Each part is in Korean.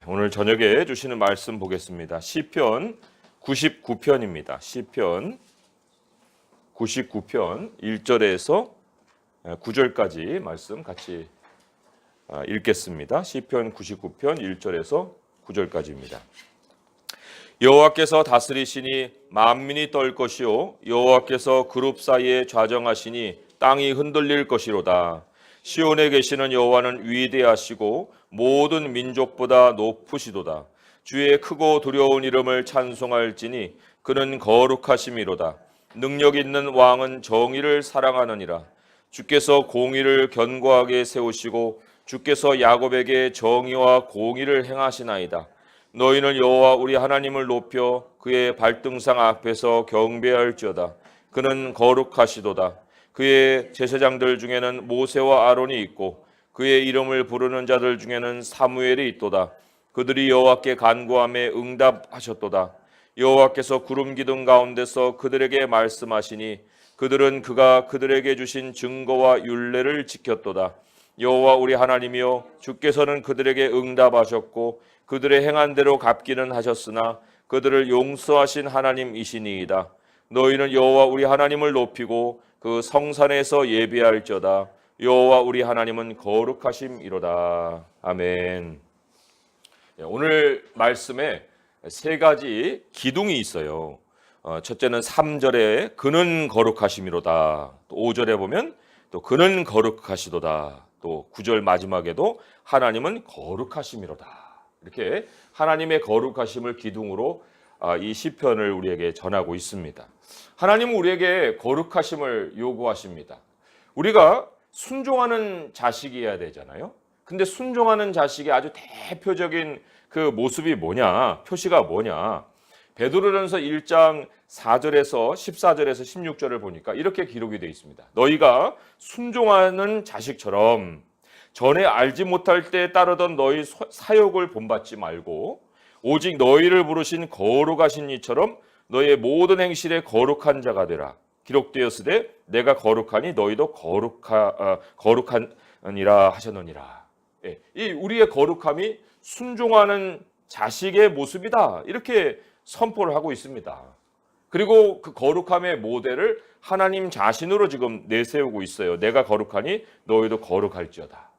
오늘 저녁에 주시는 말씀 보겠습니다. 시편 99편입니다. 시편 99편 1절에서 9절까지 말씀 같이 읽겠습니다. 시편 99편 1절에서 9절까지입니다. 여호와께서 다스리시니 만민이 떨 것이요 여호와께서 그룹 사이에 좌정하시니 땅이 흔들릴 것이로다. 시온에 계시는 여호와는 위대하시고 모든 민족보다 높으시도다. 주의 크고 두려운 이름을 찬송할지니 그는 거룩하심이로다. 능력 있는 왕은 정의를 사랑하느니라. 주께서 공의를 견고하게 세우시고 주께서 야곱에게 정의와 공의를 행하시나이다. 너희는 여호와 우리 하나님을 높여 그의 발등상 앞에서 경배할지어다. 그는 거룩하시도다. 그의 제사장들 중에는 모세와 아론이 있고 그의 이름을 부르는 자들 중에는 사무엘이 있도다. 그들이 여호와께 간구함에 응답하셨도다. 여호와께서 구름 기둥 가운데서 그들에게 말씀하시니 그들은 그가 그들에게 주신 증거와 율례를 지켰도다. 여호와 우리 하나님이여 주께서는 그들에게 응답하셨고 그들의 행한 대로 갚기는 하셨으나 그들을 용서하신 하나님이시니이다. 너희는 여호와 우리 하나님을 높이고 그 성산에서 예배할지어다. 여호와 우리 하나님은 거룩하심이로다. 아멘. 오늘 말씀에 세 가지 기둥이 있어요. 첫째는 3절에 그는 거룩하심이로다. 또 5절에 보면 또 그는 거룩하시도다. 또 9절 마지막에도 하나님은 거룩하심이로다. 이렇게 하나님의 거룩하심을 기둥으로 이 시편을 우리에게 전하고 있습니다. 하나님은 우리에게 거룩하심을 요구하십니다. 우리가 순종하는 자식이어야 되잖아요. 근데 순종하는 자식의 아주 대표적인 그 모습이 뭐냐? 표시가 뭐냐? 베드로전서 1장 4절에서 14절에서 16절을 보니까 이렇게 기록이 되어 있습니다. 너희가 순종하는 자식처럼 전에 알지 못할 때 따르던 너희 사욕을 본받지 말고 오직 너희를 부르신 거룩하신 이처럼 너희의 모든 행실에 거룩한 자가 되라. 기록되었으되 내가 거룩하니 너희도 거룩하니라 하셨느니라. 이 우리의 거룩함이 순종하는 자식의 모습이다. 이렇게 선포를 하고 있습니다. 그리고 그 거룩함의 모델을 하나님 자신으로 지금 내세우고 있어요. 내가 거룩하니 너희도 거룩할지어다.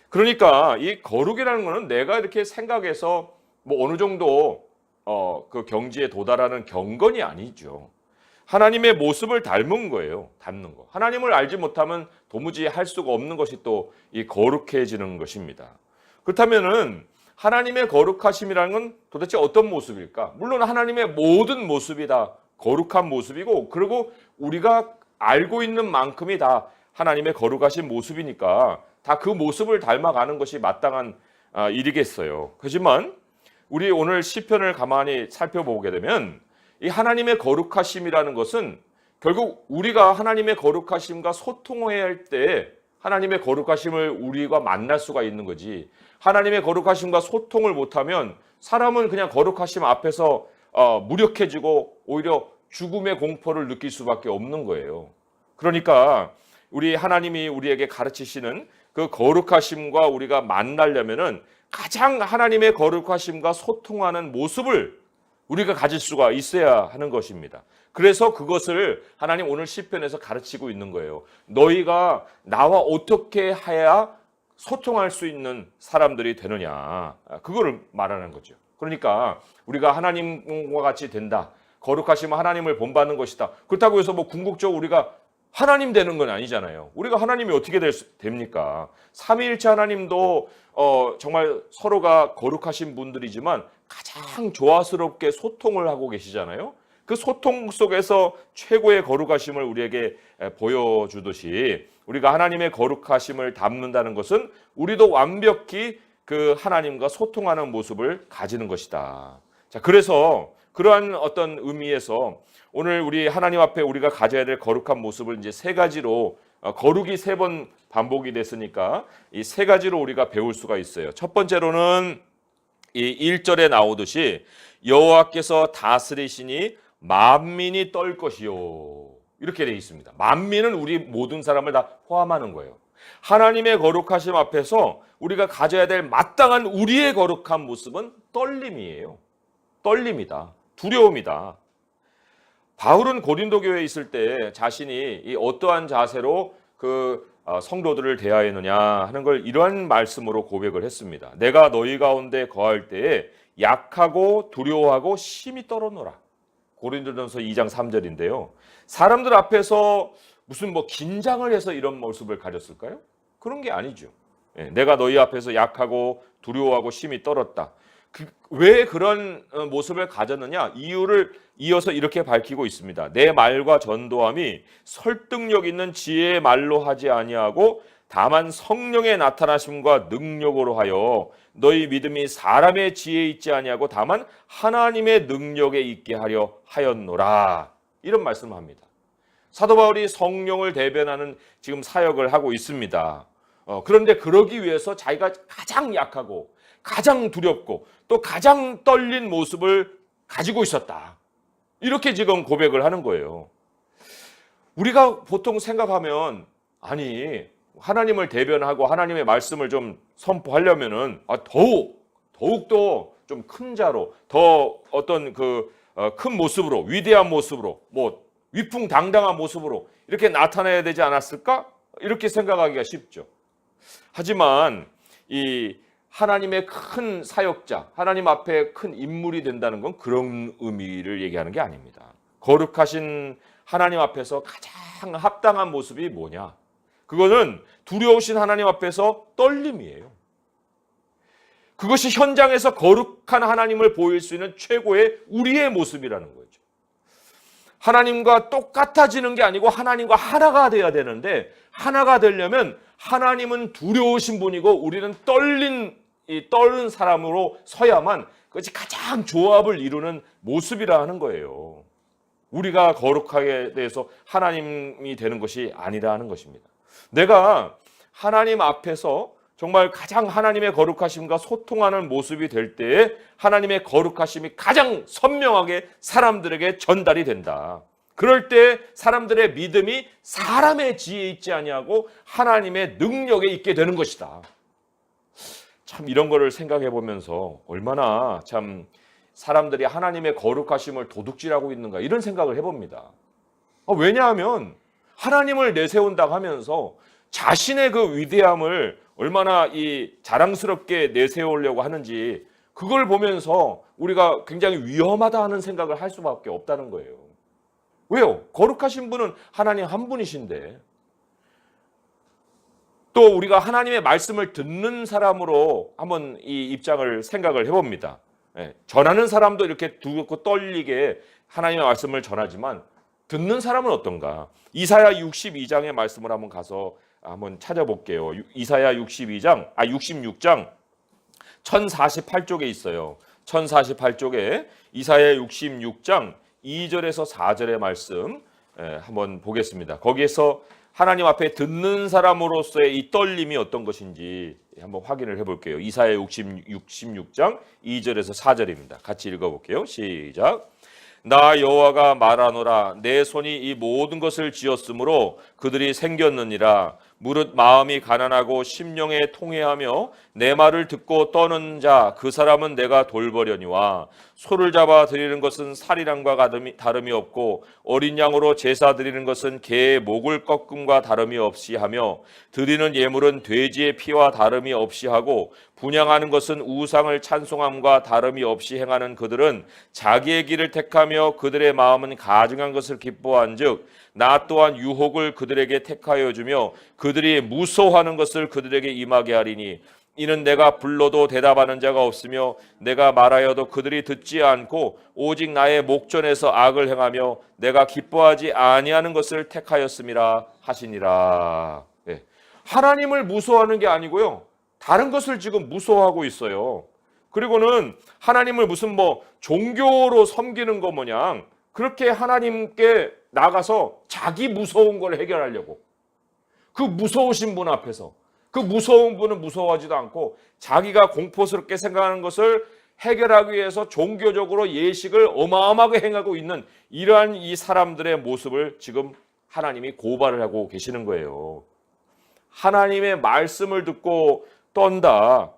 그러니까 이 거룩이라는 것은 내가 이렇게 생각해서 뭐 어느 정도 그 경지에 도달하는 경건이 아니죠. 하나님의 모습을 닮은 거예요. 닮는 거. 하나님을 알지 못하면 도무지 할 수가 없는 것이 또 이 거룩해지는 것입니다. 그렇다면은 하나님의 거룩하심이라는 건 도대체 어떤 모습일까? 물론 하나님의 모든 모습이 다 거룩한 모습이고 그리고 우리가 알고 있는 만큼이 다 하나님의 거룩하신 모습이니까 다 그 모습을 닮아가는 것이 마땅한 일이겠어요. 하지만 우리 오늘 시편을 가만히 살펴보게 되면 이 하나님의 거룩하심이라는 것은 결국 우리가 하나님의 거룩하심과 소통해야 할 때 하나님의 거룩하심을 우리가 만날 수가 있는 거지. 하나님의 거룩하심과 소통을 못하면 사람은 그냥 거룩하심 앞에서 무력해지고 오히려 죽음의 공포를 느낄 수밖에 없는 거예요. 그러니까 우리 하나님이 우리에게 가르치시는 그 거룩하심과 우리가 만나려면은 가장 하나님의 거룩하심과 소통하는 모습을 우리가 가질 수가 있어야 하는 것입니다. 그래서 그것을 하나님 오늘 시편에서 가르치고 있는 거예요. 너희가 나와 어떻게 해야 소통할 수 있는 사람들이 되느냐. 그거를 말하는 거죠. 그러니까 우리가 하나님과 같이 된다. 거룩하시면 하나님을 본받는 것이다. 그렇다고 해서 뭐 궁극적으로 우리가 하나님 되는 건 아니잖아요. 우리가 하나님이 어떻게 됩니까? 삼위일체 하나님도 정말 서로가 거룩하신 분들이지만 가장 조화스럽게 소통을 하고 계시잖아요. 그 소통 속에서 최고의 거룩하심을 우리에게 보여주듯이 우리가 하나님의 거룩하심을 담는다는 것은 우리도 완벽히 그 하나님과 소통하는 모습을 가지는 것이다. 자, 그래서 그러한 어떤 의미에서 오늘 우리 하나님 앞에 우리가 가져야 될 거룩한 모습을 이제 세 가지로 거룩이 3번 반복이 됐으니까 이 세 가지로 우리가 배울 수가 있어요. 첫 번째로는 이 1절에 나오듯이 여호와께서 다스리시니 만민이 떨 것이요. 이렇게 되어 있습니다. 만민은 우리 모든 사람을 다 포함하는 거예요. 하나님의 거룩하심 앞에서 우리가 가져야 될 마땅한 우리의 거룩한 모습은 떨림이에요. 떨림이다. 두려움이다. 바울은 고린도 교회에 있을 때 자신이 이 어떠한 자세로 성도들을 대하였느냐 하는 걸 이러한 말씀으로 고백을 했습니다. 내가 너희 가운데 거할 때에 약하고 두려워하고 심히 떨어노라. 고린도전서 2장 3절인데요. 사람들 앞에서 무슨 긴장을 해서 이런 모습을 가졌을까요? 그런 게 아니죠. 내가 너희 앞에서 약하고 두려워하고 심히 떨었다. 왜 그런 모습을 가졌느냐? 이유를 이어서 이렇게 밝히고 있습니다. 내 말과 전도함이 설득력 있는 지혜의 말로 하지 아니하고 다만 성령의 나타나심과 능력으로 하여 너희 믿음이 사람의 지혜에 있지 아니하고 다만 하나님의 능력에 있게 하려 하였노라. 이런 말씀을 합니다. 사도 바울이 성령을 대변하는 지금 사역을 하고 있습니다. 그런데 그러기 위해서 자기가 가장 약하고 가장 두렵고 또 가장 떨린 모습을 가지고 있었다. 이렇게 지금 고백을 하는 거예요. 우리가 보통 생각하면 아니 하나님을 대변하고 하나님의 말씀을 좀 선포하려면은 더욱더 좀 큰 자로 더 어떤 큰 모습으로 위대한 모습으로 위풍당당한 모습으로 이렇게 나타나야 되지 않았을까? 이렇게 생각하기가 쉽죠. 하지만 이 하나님의 큰 사역자, 하나님 앞에 큰 인물이 된다는 건 그런 의미를 얘기하는 게 아닙니다. 거룩하신 하나님 앞에서 가장 합당한 모습이 뭐냐? 그거는 두려우신 하나님 앞에서 떨림이에요. 그것이 현장에서 거룩한 하나님을 보일 수 있는 최고의 우리의 모습이라는 거죠. 하나님과 똑같아지는 게 아니고 하나님과 하나가 돼야 되는데 하나가 되려면 하나님은 두려우신 분이고 우리는 떨는 사람으로 서야만 그것이 가장 조합을 이루는 모습이라 하는 거예요. 우리가 거룩하게 대해서 하나님이 되는 것이 아니라는 것입니다. 내가 하나님 앞에서 정말 가장 하나님의 거룩하심과 소통하는 모습이 될 때에 하나님의 거룩하심이 가장 선명하게 사람들에게 전달이 된다. 그럴 때 사람들의 믿음이 사람의 지혜에 있지 아니하고 하나님의 능력에 있게 되는 것이다. 참 이런 거를 생각해 보면서 얼마나 참 사람들이 하나님의 거룩하심을 도둑질하고 있는가 이런 생각을 해봅니다. 왜냐하면 하나님을 내세운다고 하면서 자신의 그 위대함을 얼마나 자랑스럽게 내세우려고 하는지 그걸 보면서 우리가 굉장히 위험하다 하는 생각을 할 수밖에 없다는 거예요. 왜요? 거룩하신 분은 하나님 한 분이신데 또 우리가 하나님의 말씀을 듣는 사람으로 한번 이 입장을 생각을 해봅니다. 전하는 사람도 이렇게 두렵고 떨리게 하나님의 말씀을 전하지만 듣는 사람은 어떤가? 이사야 62장의 말씀을 한번 가서 한번 찾아볼게요. 이사야 66장 1048쪽에 있어요. 1048쪽에 이사야 66장 2절에서 4절의 말씀 한번 보겠습니다. 거기에서 하나님 앞에 듣는 사람으로서의 이 떨림이 어떤 것인지 한번 확인을 해볼게요. 이사야 66장 2절에서 4절입니다. 같이 읽어볼게요. 시작. 나 여호와가 말하노라. 내 손이 이 모든 것을 지었으므로 그들이 생겼느니라. 무릇 마음이 가난하고 심령에 통회하며 내 말을 듣고 떠는 자 그 사람은 내가 돌보려니와 소를 잡아 드리는 것은 살이랑과 다름이 없고 어린 양으로 제사 드리는 것은 개의 목을 꺾음과 다름이 없이 하며 드리는 예물은 돼지의 피와 다름이 없이 하고 분향하는 것은 우상을 찬송함과 다름이 없이 행하는 그들은 자기의 길을 택하며 그들의 마음은 가증한 것을 기뻐한즉 나 또한 유혹을 그들에게 택하여 주며 그들이 무서워하는 것을 그들에게 임하게 하리니 이는 내가 불러도 대답하는 자가 없으며 내가 말하여도 그들이 듣지 않고 오직 나의 목전에서 악을 행하며 내가 기뻐하지 아니하는 것을 택하였음이라 하시니라. 하나님을 무서워하는 게 아니고요. 다른 것을 지금 무서워하고 있어요. 그리고는 하나님을 무슨 종교로 섬기는 거 모양 그렇게 하나님께 나가서 자기 무서운 걸 해결하려고 그 무서우신 분 앞에서 그 무서운 분은 무서워하지도 않고 자기가 공포스럽게 생각하는 것을 해결하기 위해서 종교적으로 예식을 어마어마하게 행하고 있는 이러한 이 사람들의 모습을 지금 하나님이 고발을 하고 계시는 거예요. 하나님의 말씀을 듣고 떤다.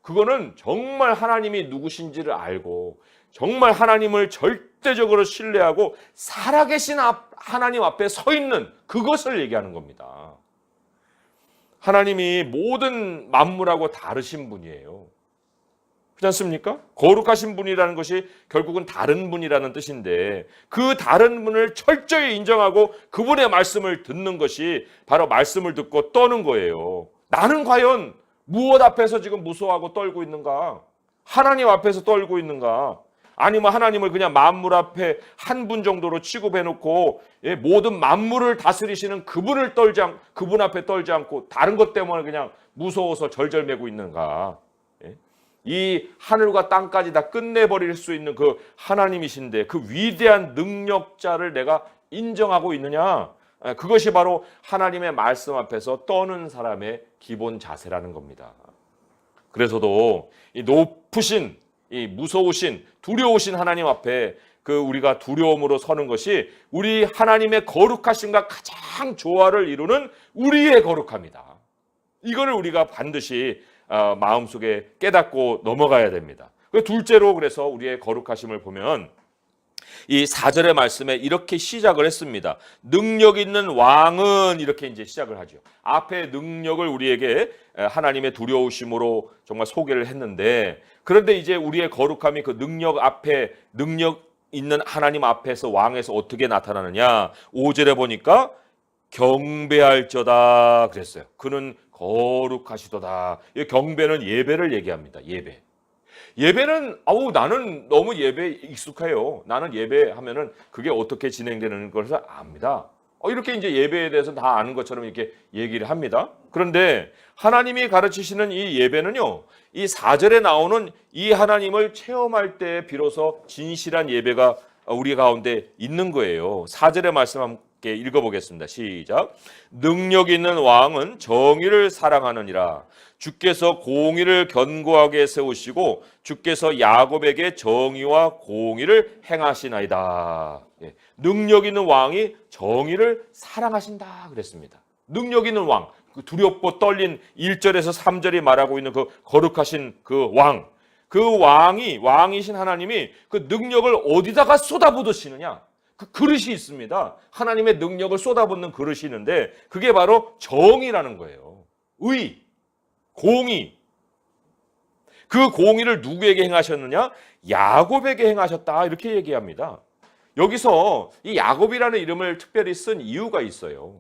그거는 정말 하나님이 누구신지를 알고 정말 하나님을 절대적으로 신뢰하고 살아계신 하나님 앞에 서 있는 그것을 얘기하는 겁니다. 하나님이 모든 만물하고 다르신 분이에요. 그렇지 않습니까? 거룩하신 분이라는 것이 결국은 다른 분이라는 뜻인데 그 다른 분을 철저히 인정하고 그분의 말씀을 듣는 것이 바로 말씀을 듣고 떠는 거예요. 나는 과연 무엇 앞에서 지금 무서워하고 떨고 있는가? 하나님 앞에서 떨고 있는가? 아니면 하나님을 그냥 만물 앞에 한 분 정도로 취급해놓고 모든 만물을 다스리시는 그분 앞에 떨지 않고 다른 것 때문에 그냥 무서워서 절절매고 있는가? 이 하늘과 땅까지 다 끝내버릴 수 있는 그 하나님이신데 그 위대한 능력자를 내가 인정하고 있느냐? 그것이 바로 하나님의 말씀 앞에서 떠는 사람의 기본 자세라는 겁니다. 그래서도 이 높으신, 이 무서우신, 두려우신 하나님 앞에 그 우리가 두려움으로 서는 것이 우리 하나님의 거룩하심과 가장 조화를 이루는 우리의 거룩함이다. 이거를 우리가 반드시 마음속에 깨닫고 넘어가야 됩니다. 둘째로 그래서 우리의 거룩하심을 보면 이 4절의 말씀에 이렇게 시작을 했습니다. 능력 있는 왕은 이렇게 이제 시작을 하죠. 앞에 능력을 우리에게 하나님의 두려우심으로 정말 소개를 했는데 그런데 이제 우리의 거룩함이 그 능력 앞에 능력 있는 하나님 앞에서 왕에서 어떻게 나타나느냐 5절에 보니까 경배할저다 그랬어요. 그는 거룩하시도다. 이 경배는 예배를 얘기합니다. 예배는 나는 너무 예배에 익숙해요. 나는 예배하면은 그게 어떻게 진행되는 것을 압니다. 이렇게 이제 예배에 대해서 다 아는 것처럼 이렇게 얘기를 합니다. 그런데 하나님이 가르치시는 이 예배는요. 이 4절에 나오는 이 하나님을 체험할 때 비로소 진실한 예배가 우리 가운데 있는 거예요. 4절의 말씀 함께 읽어보겠습니다. 시작. 능력 있는 왕은 정의를 사랑하느니라. 주께서 공의를 견고하게 세우시고 주께서 야곱에게 정의와 공의를 행하시나이다. 능력 있는 왕이 정의를 사랑하신다 그랬습니다. 능력 있는 왕, 그 두렵고 떨린 1절에서 3절이 말하고 있는 그 거룩하신 그 왕, 그 왕이신 하나님이 그 능력을 어디다가 쏟아부으시느냐? 그 그릇이 있습니다. 하나님의 능력을 쏟아붓는 그릇이 있는데 그게 바로 정의라는 거예요. 의, 공의. 그 공의를 누구에게 행하셨느냐? 야곱에게 행하셨다 이렇게 얘기합니다. 여기서 이 야곱이라는 이름을 특별히 쓴 이유가 있어요.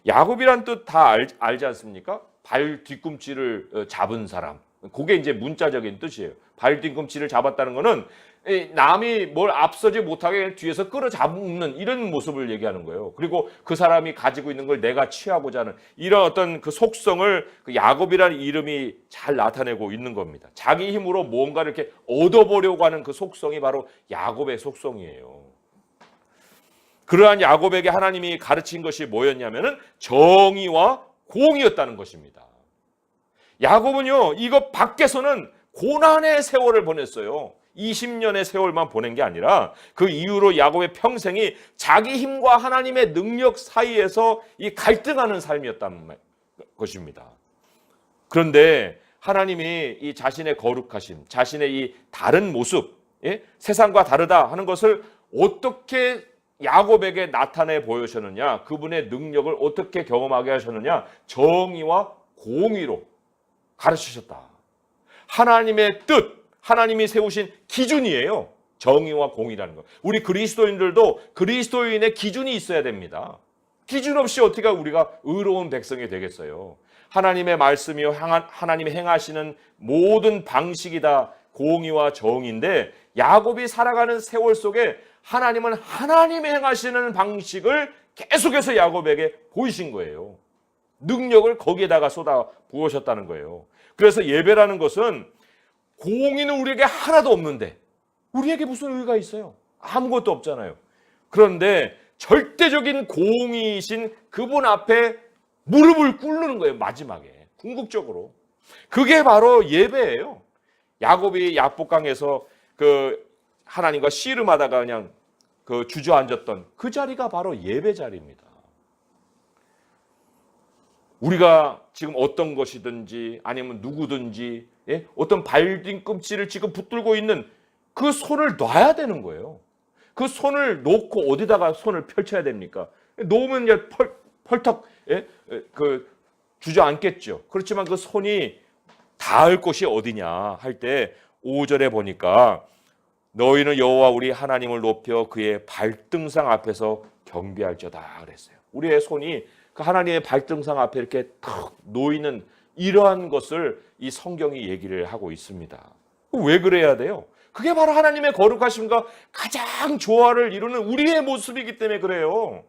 야곱이란 뜻 다 알지 않습니까? 발 뒤꿈치를 잡은 사람. 그게 이제 문자적인 뜻이에요. 발 뒤꿈치를 잡았다는 거는 남이 뭘 앞서지 못하게 뒤에서 끌어잡는 이런 모습을 얘기하는 거예요. 그리고 그 사람이 가지고 있는 걸 내가 취하고자 하는 이런 어떤 그 속성을 그 야곱이라는 이름이 잘 나타내고 있는 겁니다. 자기 힘으로 뭔가를 이렇게 얻어보려고 하는 그 속성이 바로 야곱의 속성이에요. 그러한 야곱에게 하나님이 가르친 것이 뭐였냐면은 정의와 공의였다는 것입니다. 야곱은요, 이거 밖에서는 고난의 세월을 보냈어요. 20년의 세월만 보낸 게 아니라 그 이후로 야곱의 평생이 자기 힘과 하나님의 능력 사이에서 이 갈등하는 삶이었다는 것입니다. 그런데 하나님이 이 자신의 거룩하심, 자신의 이 다른 모습, 세상과 다르다 하는 것을 어떻게 야곱에게 나타내 보여주셨느냐, 그분의 능력을 어떻게 경험하게 하셨느냐, 정의와 공의로 가르치셨다. 하나님의 뜻, 하나님이 세우신 기준이에요. 정의와 공의라는 것. 우리 그리스도인들도 그리스도인의 기준이 있어야 됩니다. 기준 없이 어떻게 우리가 의로운 백성이 되겠어요. 하나님의 말씀이요, 하나님이 행하시는 모든 방식이 다 공의와 정의인데 야곱이 살아가는 세월 속에 하나님은 하나님이 행하시는 방식을 계속해서 야곱에게 보이신 거예요. 능력을 거기에다가 쏟아 부으셨다는 거예요. 그래서 예배라는 것은 공의는 우리에게 하나도 없는데 우리에게 무슨 의의가 있어요? 아무것도 없잖아요. 그런데 절대적인 공의이신 그분 앞에 무릎을 꿇는 거예요. 마지막에 궁극적으로. 그게 바로 예배예요. 야곱이 야복강에서 그 하나님과 씨름하다가 그냥 그 주저앉았던 그 자리가 바로 예배 자리입니다. 우리가 지금 어떤 것이든지 아니면 누구든지 어떤 발뒤꿈치를 지금 붙들고 있는 그 손을 놔야 되는 거예요. 그 손을 놓고 어디다가 손을 펼쳐야 됩니까? 놓으면 이제 펄떡 그 주저앉겠죠. 그렇지만 그 손이 닿을 곳이 어디냐 할 때 5절에 보니까 너희는 여호와 우리 하나님을 높여 그의 발등상 앞에서 경배할지어다 그랬어요. 우리의 손이 그 하나님의 발등상 앞에 이렇게 탁 놓이는 이러한 것을 이 성경이 얘기를 하고 있습니다. 왜 그래야 돼요? 그게 바로 하나님의 거룩하심과 가장 조화를 이루는 우리의 모습이기 때문에 그래요.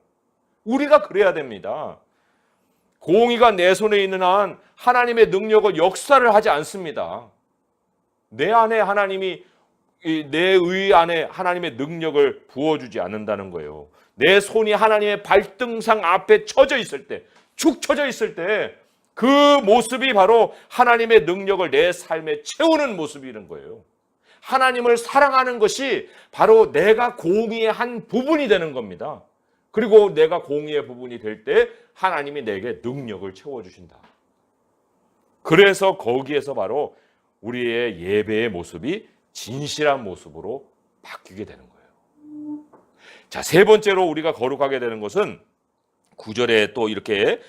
우리가 그래야 됩니다. 공의가 내 손에 있는 한 하나님의 능력은 역사를 하지 않습니다. 내 안에 하나님이 내 의 안에 하나님의 능력을 부어주지 않는다는 거예요. 내 손이 하나님의 발등상 앞에 쳐져 있을 때, 축 쳐져 있을 때 그 모습이 바로 하나님의 능력을 내 삶에 채우는 모습이라는 거예요. 하나님을 사랑하는 것이 바로 내가 공의의 한 부분이 되는 겁니다. 그리고 내가 공의의 부분이 될 때 하나님이 내게 능력을 채워주신다. 그래서 거기에서 바로 우리의 예배의 모습이 진실한 모습으로 바뀌게 되는 거예요. 자, 세 번째로 우리가 거룩하게 되는 것은 9절에 또 이렇게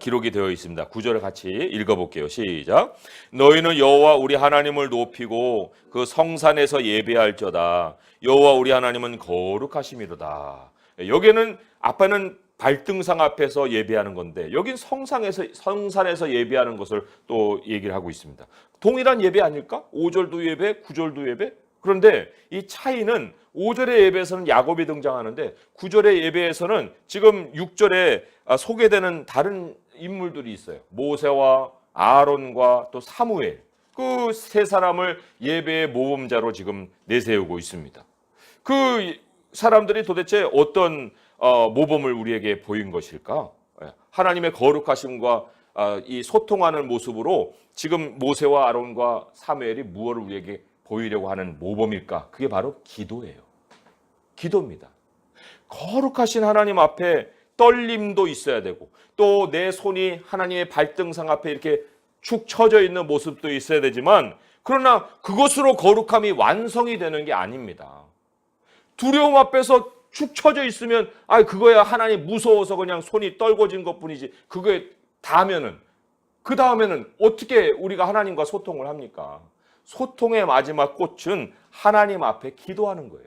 기록이 되어 있습니다. 9절을 같이 읽어볼게요. 시작. 너희는 여호와 우리 하나님을 높이고 그 성산에서 예배할지어다. 여호와 우리 하나님은 거룩하심이로다. 여기는 아빠는 발등상 앞에서 예배하는 건데 여긴 성산에서 예배하는 것을 또 얘기를 하고 있습니다. 동일한 예배 아닐까? 5절도 예배, 9절도 예배. 그런데 이 차이는 5절의 예배에서는 야곱이 등장하는데 9절의 예배에서는 지금 6절에 소개되는 다른 인물들이 있어요. 모세와 아론과 또 사무엘. 그 세 사람을 예배의 모범자로 지금 내세우고 있습니다. 그 사람들이 도대체 어떤 모범을 우리에게 보인 것일까? 하나님의 거룩하심과 이 소통하는 모습으로 지금 모세와 아론과 사무엘이 무엇을 우리에게 보이려고 하는 모범일까? 그게 바로 기도예요. 기도입니다. 거룩하신 하나님 앞에 떨림도 있어야 되고 또 내 손이 하나님의 발등상 앞에 이렇게 축 처져 있는 모습도 있어야 되지만 그러나 그것으로 거룩함이 완성이 되는 게 아닙니다. 두려움 앞에서 축 처져 있으면 그거야 하나님 무서워서 그냥 손이 떨궈진 것뿐이지 그거에 그 다음에는 어떻게 우리가 하나님과 소통을 합니까? 소통의 마지막 꽃은 하나님 앞에 기도하는 거예요.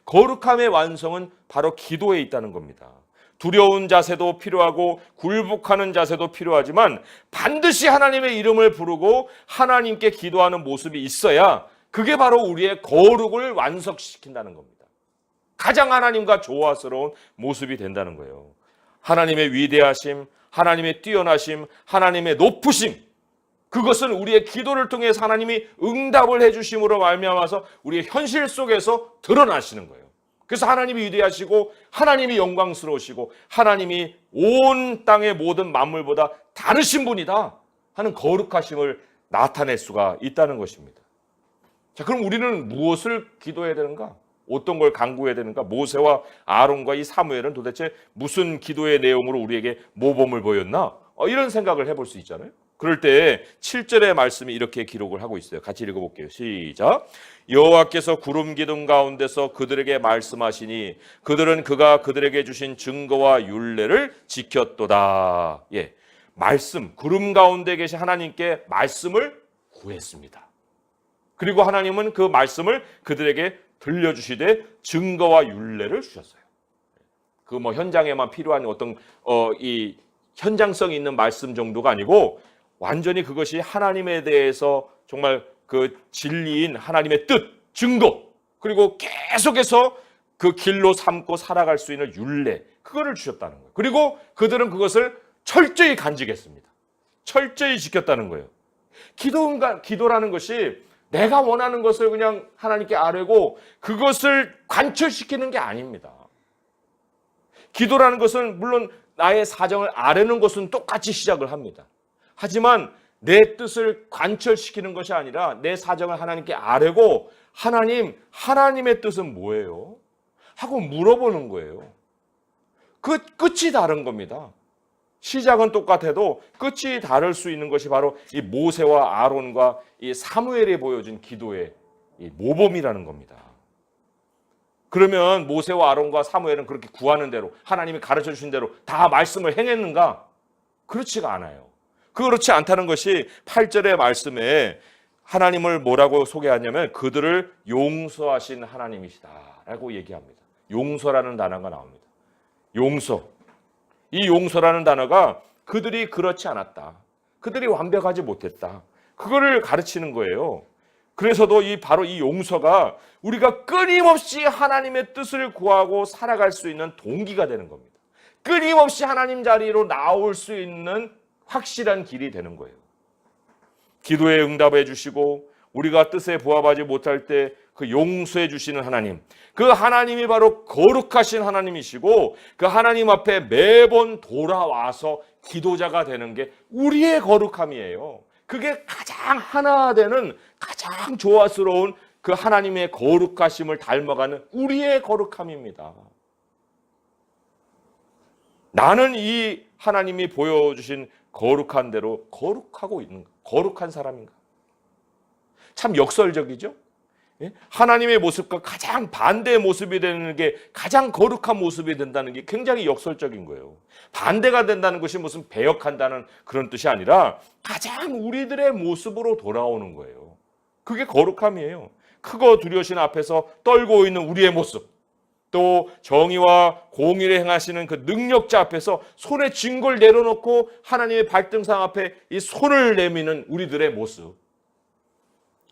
거룩함의 완성은 바로 기도에 있다는 겁니다. 두려운 자세도 필요하고 굴복하는 자세도 필요하지만 반드시 하나님의 이름을 부르고 하나님께 기도하는 모습이 있어야 그게 바로 우리의 거룩을 완성시킨다는 겁니다. 가장 하나님과 조화스러운 모습이 된다는 거예요. 하나님의 위대하심, 하나님의 뛰어나심, 하나님의 높으심, 그것은 우리의 기도를 통해서 하나님이 응답을 해주심으로 말미암아서 우리의 현실 속에서 드러나시는 거예요. 그래서 하나님이 위대하시고 하나님이 영광스러우시고 하나님이 온 땅의 모든 만물보다 다르신 분이다 하는 거룩하심을 나타낼 수가 있다는 것입니다. 자, 그럼 우리는 무엇을 기도해야 되는가? 어떤 걸 간구해야 되는가? 모세와 아론과 이 사무엘은 도대체 무슨 기도의 내용으로 우리에게 모범을 보였나? 이런 생각을 해볼 수 있잖아요. 그럴 때 7절의 말씀이 이렇게 기록을 하고 있어요. 같이 읽어볼게요. 시작. 여호와께서 구름 기둥 가운데서 그들에게 말씀하시니 그들은 그가 그들에게 주신 증거와 율례를 지켰도다. 예, 말씀, 구름 가운데 계신 하나님께 말씀을 구했습니다. 그리고 하나님은 그 말씀을 그들에게 들려주시되 증거와 율례를 주셨어요. 그 현장에만 필요한 어떤 이 현장성 있는 말씀 정도가 아니고 완전히 그것이 하나님에 대해서 정말 그 진리인 하나님의 뜻, 증거, 그리고 계속해서 그 길로 삼고 살아갈 수 있는 율례, 그거를 주셨다는 거예요. 그리고 그들은 그것을 철저히 간직했습니다. 철저히 지켰다는 거예요. 기도라는 것이 내가 원하는 것을 그냥 하나님께 아뢰고 그것을 관철시키는 게 아닙니다. 기도라는 것은 물론 나의 사정을 아뢰는 것은 똑같이 시작을 합니다. 하지만 내 뜻을 관철시키는 것이 아니라 내 사정을 하나님께 아뢰고 하나님의 뜻은 뭐예요? 하고 물어보는 거예요. 그 끝이 다른 겁니다. 시작은 똑같아도 끝이 다를 수 있는 것이 바로 이 모세와 아론과 이 사무엘이 보여준 기도의 이 모범이라는 겁니다. 그러면 모세와 아론과 사무엘은 그렇게 구하는 대로 하나님이 가르쳐 주신 대로 다 말씀을 행했는가? 그렇지가 않아요. 그렇지 않다는 것이 8절의 말씀에 하나님을 뭐라고 소개하냐면 그들을 용서하신 하나님이시다라고 얘기합니다. 용서라는 단어가 나옵니다. 용서. 이 용서라는 단어가 그들이 그렇지 않았다. 그들이 완벽하지 못했다. 그거를 가르치는 거예요. 그래서도 바로 이 용서가 우리가 끊임없이 하나님의 뜻을 구하고 살아갈 수 있는 동기가 되는 겁니다. 끊임없이 하나님 자리로 나올 수 있는 확실한 길이 되는 거예요. 기도에 응답해 주시고 우리가 뜻에 부합하지 못할 때 그 용서해 주시는 하나님, 그 하나님이 바로 거룩하신 하나님이시고 그 하나님 앞에 매번 돌아와서 기도자가 되는 게 우리의 거룩함이에요. 그게 가장 하나 되는 가장 조화스러운 그 하나님의 거룩하심을 닮아가는 우리의 거룩함입니다. 나는 이 하나님이 보여주신 거룩한 대로 거룩하고 있는 거룩한 사람인가? 참 역설적이죠? 하나님의 모습과 가장 반대의 모습이 되는 게 가장 거룩한 모습이 된다는 게 굉장히 역설적인 거예요. 반대가 된다는 것이 무슨 배역한다는 그런 뜻이 아니라 가장 우리들의 모습으로 돌아오는 거예요. 그게 거룩함이에요. 크고 두려우신 앞에서 떨고 있는 우리의 모습, 또 정의와 공의를 행하시는 그 능력자 앞에서 손에 쥔 걸 내려놓고 하나님의 발등상 앞에 이 손을 내미는 우리들의 모습,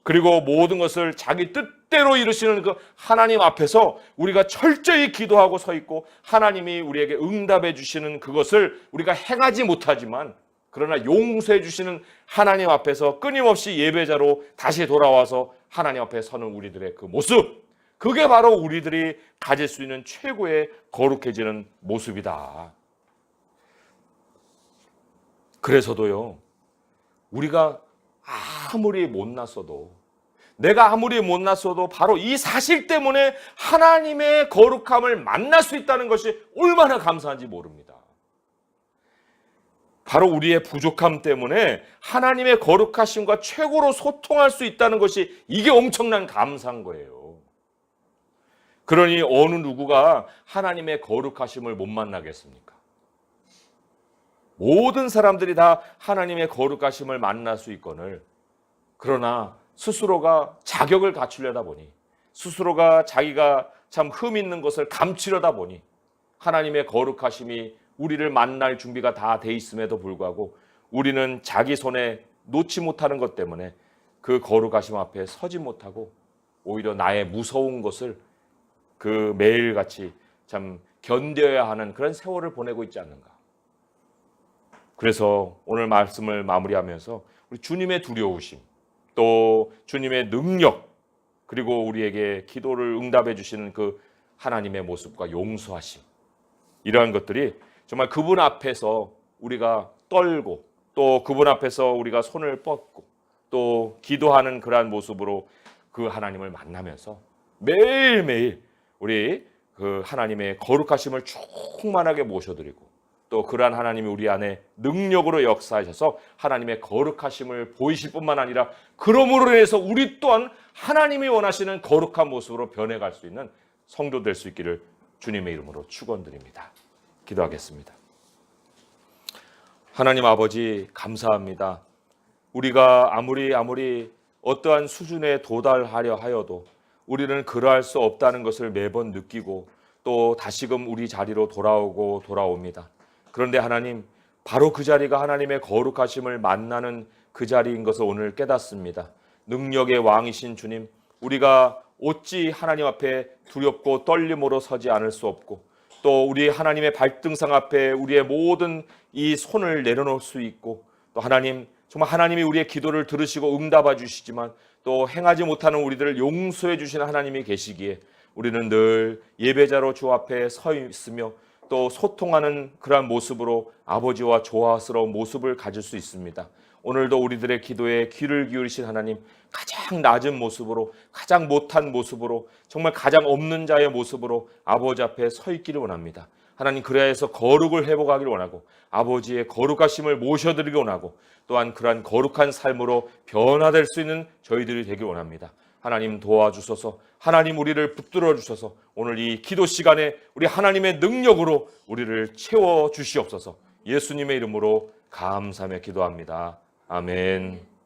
그리고 모든 것을 자기 뜻대로 이루시는 그 하나님 앞에서 우리가 철저히 기도하고 서 있고 하나님이 우리에게 응답해 주시는 그것을 우리가 행하지 못하지만 그러나 용서해 주시는 하나님 앞에서 끊임없이 예배자로 다시 돌아와서 하나님 앞에 서는 우리들의 그 모습, 그게 바로 우리들이 가질 수 있는 최고의 거룩해지는 모습이다. 그래서도요, 우리가 아무리 못났어도, 내가 아무리 못났어도 바로 이 사실 때문에 하나님의 거룩함을 만날 수 있다는 것이 얼마나 감사한지 모릅니다. 바로 우리의 부족함 때문에 하나님의 거룩하심과 최고로 소통할 수 있다는 것이 이게 엄청난 감사한 거예요. 그러니 어느 누구가 하나님의 거룩하심을 못 만나겠습니까? 모든 사람들이 다 하나님의 거룩하심을 만날 수 있거늘, 그러나 스스로가 자격을 갖추려다 보니, 스스로가 자기가 참 흠 있는 것을 감추려다 보니 하나님의 거룩하심이 우리를 만날 준비가 다 돼 있음에도 불구하고 우리는 자기 손에 놓지 못하는 것 때문에 그 거룩하심 앞에 서지 못하고 오히려 나의 무서운 것을 그 매일같이 참 견뎌야 하는 그런 세월을 보내고 있지 않는가. 그래서 오늘 말씀을 마무리하면서 우리 주님의 두려우심, 또 주님의 능력, 그리고 우리에게 기도를 응답해 주시는 그 하나님의 모습과 용서하심, 이러한 것들이 정말 그분 앞에서 우리가 떨고 또 그분 앞에서 우리가 손을 뻗고 또 기도하는 그러한 모습으로 그 하나님을 만나면서 매일매일 우리 그 하나님의 거룩하심을 충만하게 모셔드리고 또 그러한 하나님이 우리 안에 능력으로 역사하셔서 하나님의 거룩하심을 보이실 뿐만 아니라 그러므로 인해서 우리 또한 하나님이 원하시는 거룩한 모습으로 변해갈 수 있는 성도 될 수 있기를 주님의 이름으로 축원드립니다. 기도하겠습니다. 하나님 아버지, 감사합니다. 우리가 아무리 어떠한 수준에 도달하려 하여도 우리는 그러할 수 없다는 것을 매번 느끼고 또 다시금 우리 자리로 돌아옵니다. 그런데 하나님, 바로 그 자리가 하나님의 거룩하심을 만나는 그 자리인 것을 오늘 깨닫습니다. 능력의 왕이신 주님, 우리가 어찌 하나님 앞에 두렵고 떨림으로 서지 않을 수 없고 또 우리 하나님의 발등상 앞에 우리의 모든 이 손을 내려놓을 수 있고 또 하나님, 정말 하나님이 우리의 기도를 들으시고 응답해 주시지만 또 행하지 못하는 우리들을 용서해 주시는 하나님이 계시기에 우리는 늘 예배자로 주 앞에 서 있으며 또 소통하는 그러한 모습으로 아버지와 조화스러운 모습을 가질 수 있습니다. 오늘도 우리들의 기도에 귀를 기울이신 하나님, 가장 낮은 모습으로, 가장 못한 모습으로, 정말 가장 없는 자의 모습으로 아버지 앞에 서 있기를 원합니다. 하나님 그래야해서 거룩을 회복하기를 원하고 아버지의 거룩하심을 모셔드리기 원하고 또한 그러한 거룩한 삶으로 변화될 수 있는 저희들이 되길 원합니다. 하나님 도와주셔서 하나님 우리를 붙들어 주셔서 오늘 이 기도 시간에 우리 하나님의 능력으로 우리를 채워 주시옵소서. 예수님의 이름으로 감사하며 기도합니다. 아멘.